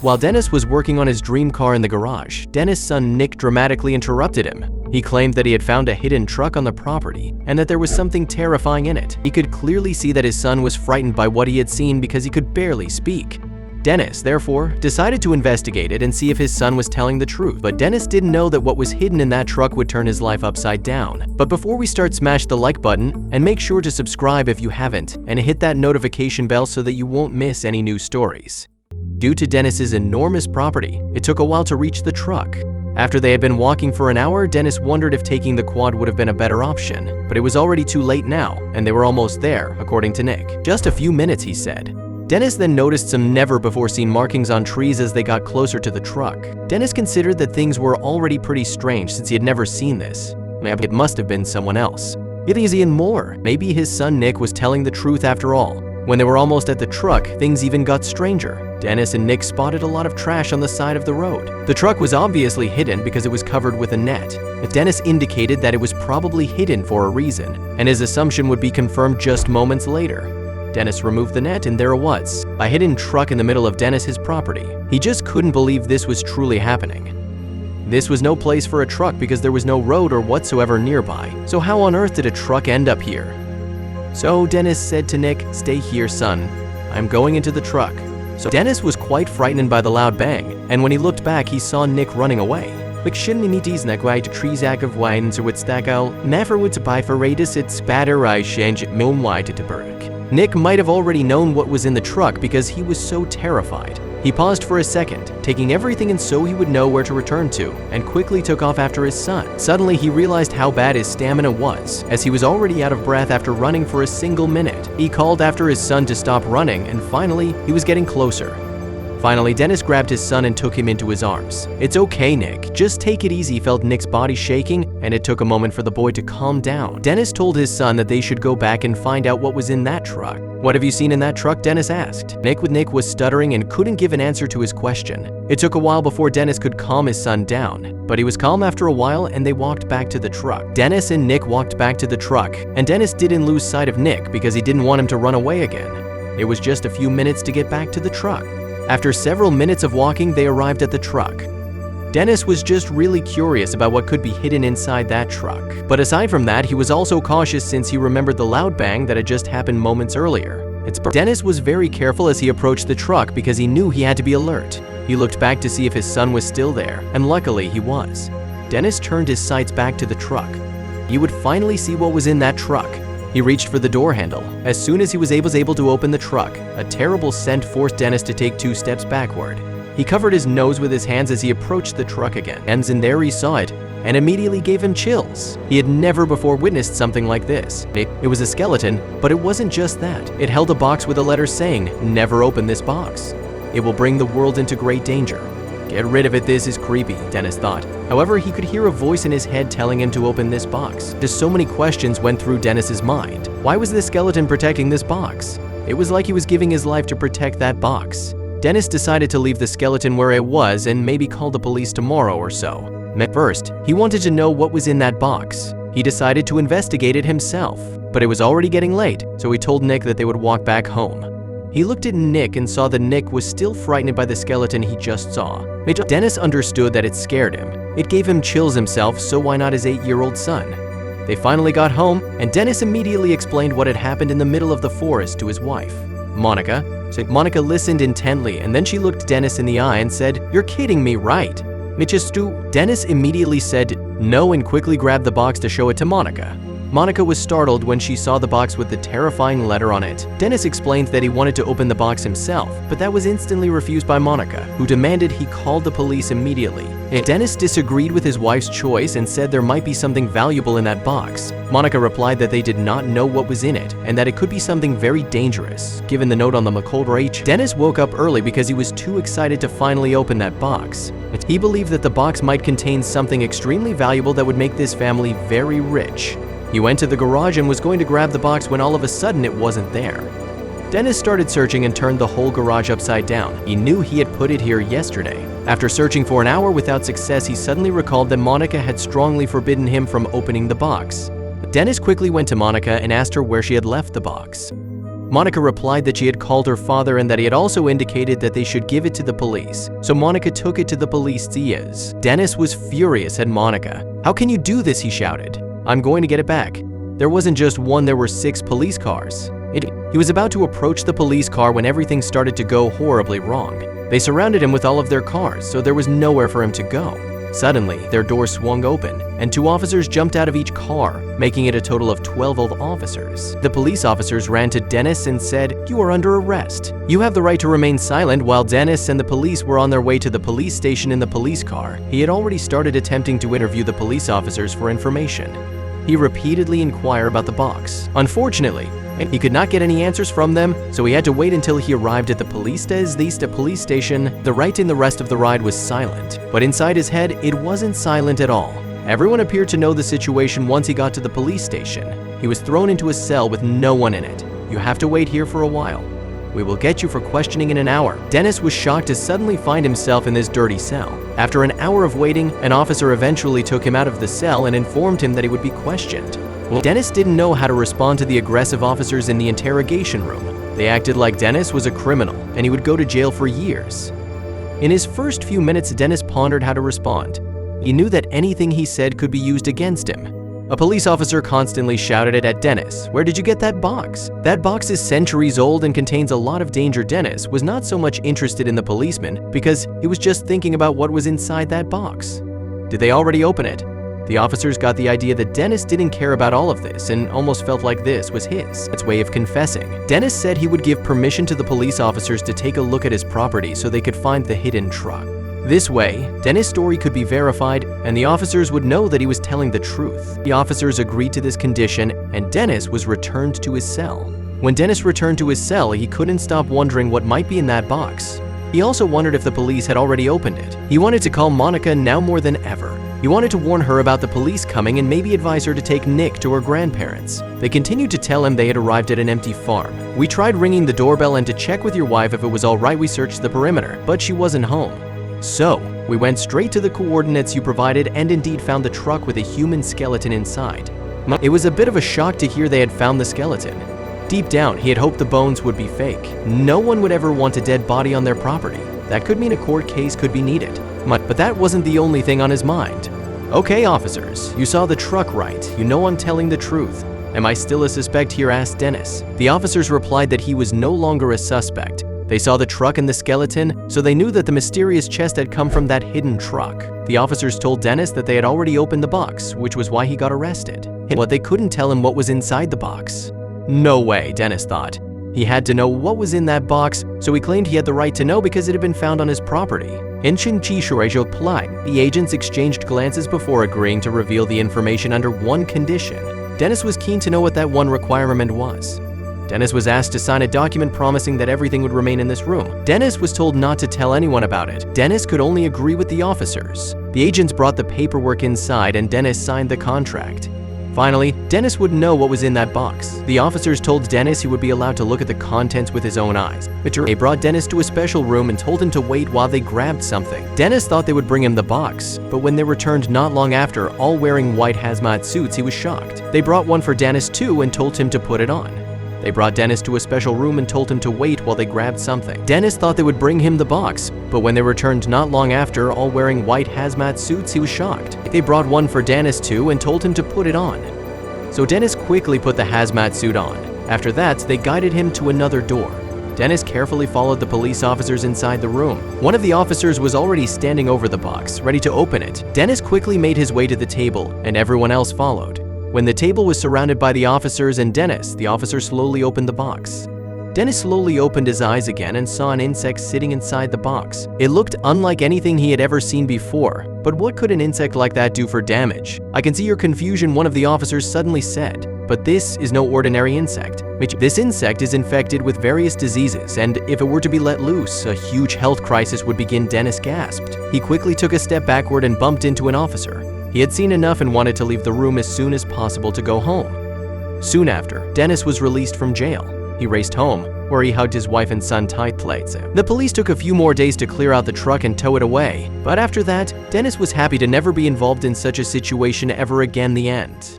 While Dennis was working on his dream car in the garage, Dennis' son Nick dramatically interrupted him. He claimed that he had found a hidden truck on the property and that there was something terrifying in it. He could clearly see that his son was frightened by what he had seen because he could barely speak. Dennis, therefore, decided to investigate it and see if his son was telling the truth. But Dennis didn't know that what was hidden in that truck would turn his life upside down. But before we start, smash the like button and make sure to subscribe if you haven't, and hit that notification bell so that you won't miss any new stories. Due to Dennis's enormous property, it took a while to reach the truck. After they had been walking for an hour, Dennis wondered if taking the quad would have been a better option, but it was already too late now, and they were almost there, according to Nick. Just a few minutes, he said. Dennis then noticed some never-before-seen markings on trees as they got closer to the truck. Dennis considered that things were already pretty strange since he had never seen this. Maybe it must have been someone else. It is even more. Maybe his son Nick was telling the truth after all. When they were almost at the truck, things even got stranger. Dennis and Nick spotted a lot of trash on the side of the road. The truck was obviously hidden because it was covered with a net. Dennis indicated that it was probably hidden for a reason, and his assumption would be confirmed just moments later. Dennis removed the net and there it was, a hidden truck in the middle of Dennis's property. He just couldn't believe this was truly happening. This was no place for a truck because there was no road or whatsoever nearby, so how on earth did a truck end up here? So Dennis said to Nick, "Stay here, son. I'm going into the truck." So Dennis was quite frightened by the loud bang, and when he looked back, he saw Nick running away. Nick might have already known what was in the truck because he was so terrified. He paused for a second, taking everything in so he would know where to return to, and quickly took off after his son. Suddenly, he realized how bad his stamina was, as he was already out of breath after running for a single minute. He called after his son to stop running, and finally, he was getting closer. Finally, Dennis grabbed his son and took him into his arms. "It's okay, Nick. Just take it easy," felt Nick's body shaking, and it took a moment for the boy to calm down. Dennis told his son that they should go back and find out what was in that truck. "What have you seen in that truck?" Dennis asked. Nick was stuttering and couldn't give an answer to his question. It took a while before Dennis could calm his son down, but he was calm after a while and they walked back to the truck. Dennis and Nick walked back to the truck, and Dennis didn't lose sight of Nick because he didn't want him to run away again. It was just a few minutes to get back to the truck. After several minutes of walking, they arrived at the truck. Dennis was just really curious about what could be hidden inside that truck. But aside from that, he was also cautious since he remembered the loud bang that had just happened moments earlier. Dennis was very careful as he approached the truck because he knew he had to be alert. He looked back to see if his son was still there, and luckily he was. Dennis turned his sights back to the truck. He would finally see what was in that truck. He reached for the door handle. As soon as he was able to open the truck, a terrible scent forced Dennis to take 2 steps backward. He covered his nose with his hands as he approached the truck again, and in there he saw it, and immediately gave him chills. He had never before witnessed something like this. It was a skeleton, but it wasn't just that. It held a box with a letter saying, "Never open this box. It will bring the world into great danger." Get rid of it, this is creepy, Dennis thought. However, he could hear a voice in his head telling him to open this box. Just so many questions went through Dennis's mind. Why was this skeleton protecting this box? It was like he was giving his life to protect that box. Dennis decided to leave the skeleton where it was and maybe call the police tomorrow or so. First, he wanted to know what was in that box. He decided to investigate it himself, but it was already getting late, so he told Nick that they would walk back home. He looked at Nick and saw that Nick was still frightened by the skeleton he just saw. Dennis understood that it scared him. It gave him chills himself, so why not his 8-year-old son? They finally got home, and Dennis immediately explained what had happened in the middle of the forest to his wife, Monica. So Monica listened intently, and then she looked Dennis in the eye and said, "You're kidding me, right?" Dennis immediately said no and quickly grabbed the box to show it to Monica. Monica was startled when she saw the box with the terrifying letter on it. Dennis explained that he wanted to open the box himself, but that was instantly refused by Monica, who demanded he call the police immediately. Dennis disagreed with his wife's choice and said there might be something valuable in that box. Monica replied that they did not know what was in it and that it could be something very dangerous, given the note on the McColdrich. Dennis woke up early because he was too excited to finally open that box. He believed that the box might contain something extremely valuable that would make this family very rich. He went to the garage and was going to grab the box when all of a sudden it wasn't there. Dennis started searching and turned the whole garage upside down. He knew he had put it here yesterday. After searching for an hour without success, he suddenly recalled that Monica had strongly forbidden him from opening the box. Dennis quickly went to Monica and asked her where she had left the box. Monica replied that she had called her father and that he had also indicated that they should give it to the police. So Monica took it to the policías. Dennis was furious at Monica. "How can you do this?" he shouted. "I'm going to get it back." There wasn't just one, there were 6 police cars. He was about to approach the police car when everything started to go horribly wrong. They surrounded him with all of their cars, so there was nowhere for him to go. Suddenly, their door swung open, and 2 officers jumped out of each car, making it a total of 12 officers. The police officers ran to Dennis and said, "You are under arrest. You have the right to remain silent." While Dennis and the police were on their way to the police station in the police car, he had already started attempting to interview the police officers for information. He repeatedly inquired about the box. Unfortunately, he could not get any answers from them, so he had to wait until he arrived at the Police station. The right in the rest of the ride was silent, but inside his head, it wasn't silent at all. Everyone appeared to know the situation once he got to the police station. He was thrown into a cell with no one in it. "You have to wait here for a while. We will get you for questioning in an hour." Dennis was shocked to suddenly find himself in this dirty cell. After an hour of waiting, an officer eventually took him out of the cell and informed him that he would be questioned. Dennis didn't know how to respond to the aggressive officers in the interrogation room. They acted like Dennis was a criminal and he would go to jail for years. In his first few minutes, Dennis pondered how to respond. He knew that anything he said could be used against him. A police officer constantly shouted it at Dennis. "Where did you get that box? That box is centuries old and contains a lot of danger." Dennis was not so much interested in the policeman because he was just thinking about what was inside that box. Did they already open it? The officers got the idea that Dennis didn't care about all of this and almost felt like this was its way of confessing. Dennis said he would give permission to the police officers to take a look at his property so they could find the hidden truck. This way, Dennis' story could be verified and the officers would know that he was telling the truth. The officers agreed to this condition and Dennis was returned to his cell. When Dennis returned to his cell, he couldn't stop wondering what might be in that box. He also wondered if the police had already opened it. He wanted to call Monica now more than ever. He wanted to warn her about the police coming and maybe advise her to take Nick to her grandparents. They continued to tell him they had arrived at an empty farm. "We tried ringing the doorbell and to check with your wife if it was all right. We searched the perimeter, but she wasn't home. So, we went straight to the coordinates you provided and indeed found the truck with a human skeleton inside." It was a bit of a shock to hear they had found the skeleton. Deep down, he had hoped the bones would be fake. No one would ever want a dead body on their property. That could mean a court case could be needed. But that wasn't the only thing on his mind. "Okay, officers, you saw the truck, right? You know I'm telling the truth. Am I still a suspect here?" asked Dennis. The officers replied that he was no longer a suspect. They saw the truck and the skeleton, so they knew that the mysterious chest had come from that hidden truck. The officers told Dennis that they had already opened the box, which was why he got arrested. But they couldn't tell him what was inside the box. No way, Dennis thought. He had to know what was in that box, so he claimed he had the right to know because it had been found on his property. The agents exchanged glances before agreeing to reveal the information under one condition. Dennis was keen to know what that one requirement was. Dennis was asked to sign a document promising that everything would remain in this room. Dennis was told not to tell anyone about it. Dennis could only agree with the officers. The agents brought the paperwork inside and Dennis signed the contract. Finally, Dennis would know what was in that box. The officers told Dennis he would be allowed to look at the contents with his own eyes. They brought Dennis to a special room and told him to wait while they grabbed something. Dennis thought they would bring him the box, but when they returned not long after, all wearing white hazmat suits, he was shocked. They brought one for Dennis too and told him to put it on. They brought Dennis to a special room and told him to wait while they grabbed something. Dennis thought they would bring him the box, but when they returned not long after, all wearing white hazmat suits, he was shocked. They brought one for Dennis too and told him to put it on. So Dennis quickly put the hazmat suit on. After that, they guided him to another door. Dennis carefully followed the police officers inside the room. One of the officers was already standing over the box, ready to open it. Dennis quickly made his way to the table, and everyone else followed. When the table was surrounded by the officers and Dennis, the officer slowly opened the box. Dennis slowly opened his eyes again and saw an insect sitting inside the box. It looked unlike anything he had ever seen before, but what could an insect like that do for damage? "I can see your confusion," one of the officers suddenly said, "but this is no ordinary insect. This insect is infected with various diseases, and if it were to be let loose, a huge health crisis would begin," Dennis gasped. He quickly took a step backward and bumped into an officer. He had seen enough and wanted to leave the room as soon as possible to go home. Soon after, Dennis was released from jail. He raced home, where he hugged his wife and son tightly. The police took a few more days to clear out the truck and tow it away, but after that, Dennis was happy to never be involved in such a situation ever again. The end.